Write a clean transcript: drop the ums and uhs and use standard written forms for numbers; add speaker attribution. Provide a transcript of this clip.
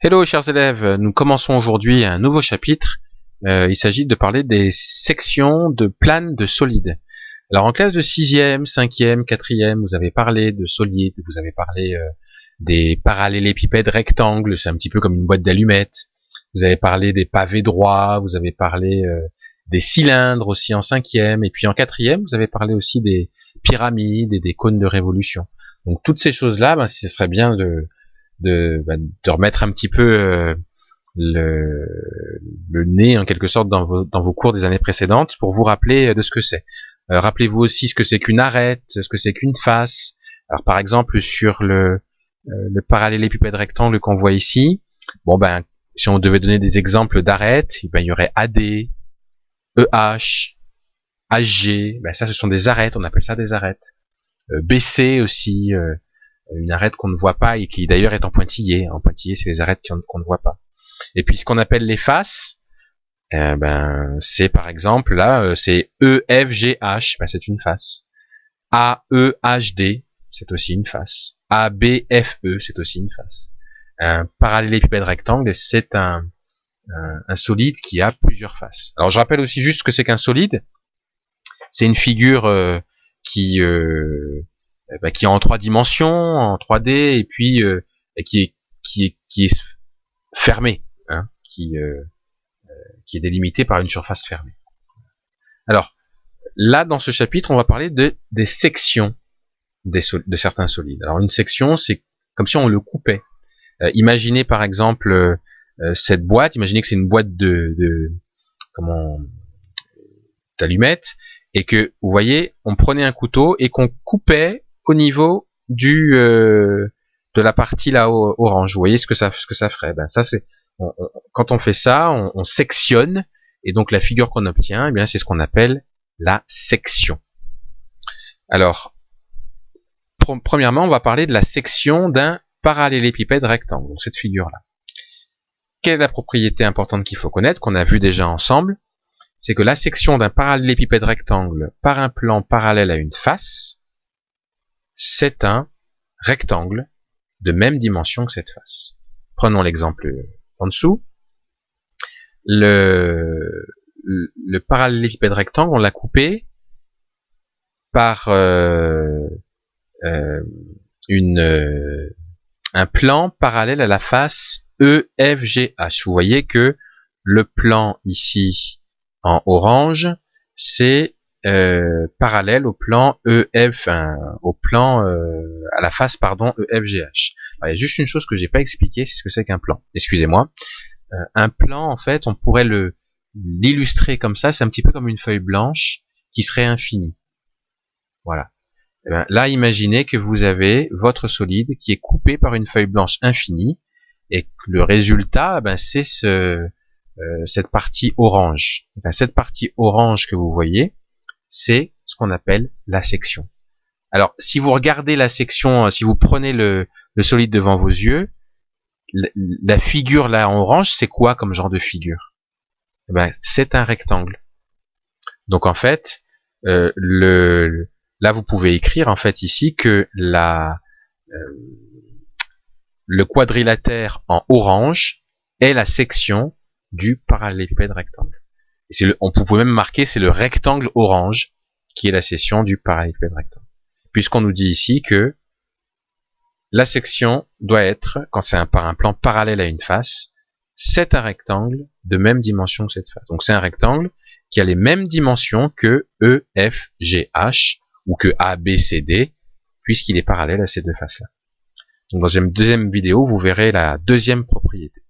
Speaker 1: Hello chers élèves, nous commençons aujourd'hui un nouveau chapitre. Il s'agit de parler des sections de plane de solide. Alors en classe de 6e, 5e, 4e, vous avez parlé de solide, vous avez parlé des parallélépipèdes rectangles, c'est un petit peu comme une boîte d'allumettes. Vous avez parlé des pavés droits, vous avez parlé des cylindres aussi en 5e, et puis en 4e, vous avez parlé aussi des pyramides et des cônes de révolution. Donc toutes ces choses-là, ce serait bien de remettre un petit peu le nez en quelque sorte dans vos cours des années précédentes pour vous rappeler de ce que c'est. Rappelez-vous aussi ce que c'est qu'une arête, ce que c'est qu'une face. Alors par exemple sur le parallélépipède rectangle qu'on voit ici, si on devait donner des exemples d'arêtes, il y aurait AD, EH, HG, ça ce sont des arêtes, on appelle ça des arêtes. BC aussi, une arête qu'on ne voit pas et qui d'ailleurs est en pointillé. En pointillé, c'est les arêtes qu'on ne voit pas. Et puis ce qu'on appelle les faces, c'est par exemple là, c'est EFGH, c'est une face. AEHD, c'est aussi une face. ABFE, c'est aussi une face. Un parallélépipède rectangle, c'est un solide qui a plusieurs faces. Alors je rappelle aussi juste ce que c'est qu'un solide. C'est une figure qui est en 3 dimensions, en 3D, et puis qui est fermée, qui est délimitée par une surface fermée. Alors là, dans ce chapitre, on va parler des sections de certains solides. Alors une section, c'est comme si on le coupait. Imaginez par exemple cette boîte. Imaginez que c'est une boîte d'allumettes, et que vous voyez, on prenait un couteau et qu'on coupait au niveau de la partie là orange. Vous voyez ce que ça ferait. Ça c'est quand on fait ça, on sectionne, et donc la figure qu'on obtient, c'est ce qu'on appelle la section. Alors premièrement, on va parler de la section d'un parallélépipède rectangle, donc cette figure là. Quelle est la propriété importante qu'il faut connaître, qu'on a vu déjà ensemble? C'est que la section d'un parallélépipède rectangle par un plan parallèle à une face, c'est un rectangle de même dimension que cette face. Prenons l'exemple en dessous. Le parallélépipède rectangle, on l'a coupé par un plan parallèle à la face EFGH. Vous voyez que le plan ici en orange, c'est parallèle au plan à la face EFGH. Alors, il y a juste une chose que j'ai pas expliqué, c'est ce que c'est qu'un plan. Excusez-moi. Un plan, en fait, on pourrait l'illustrer comme ça. C'est un petit peu comme une feuille blanche qui serait infinie. Voilà. Là, imaginez que vous avez votre solide qui est coupé par une feuille blanche infinie, et que le résultat, c'est cette partie orange. Cette partie orange que vous voyez, c'est ce qu'on appelle la section. Alors, si vous regardez la section, si vous prenez le solide devant vos yeux, la figure là en orange, c'est quoi comme genre de figure? C'est un rectangle. Donc en fait, là vous pouvez écrire en fait ici que le quadrilatère en orange est la section du parallélépipède rectangle. On pouvait même marquer, c'est le rectangle orange qui est la section du parallélépipède rectangle. Puisqu'on nous dit ici que la section doit être, quand c'est par un plan parallèle à une face, c'est un rectangle de même dimension que cette face. Donc c'est un rectangle qui a les mêmes dimensions que EFGH ou que ABCD, puisqu'il est parallèle à ces deux faces-là. Donc dans une deuxième vidéo, vous verrez la deuxième propriété.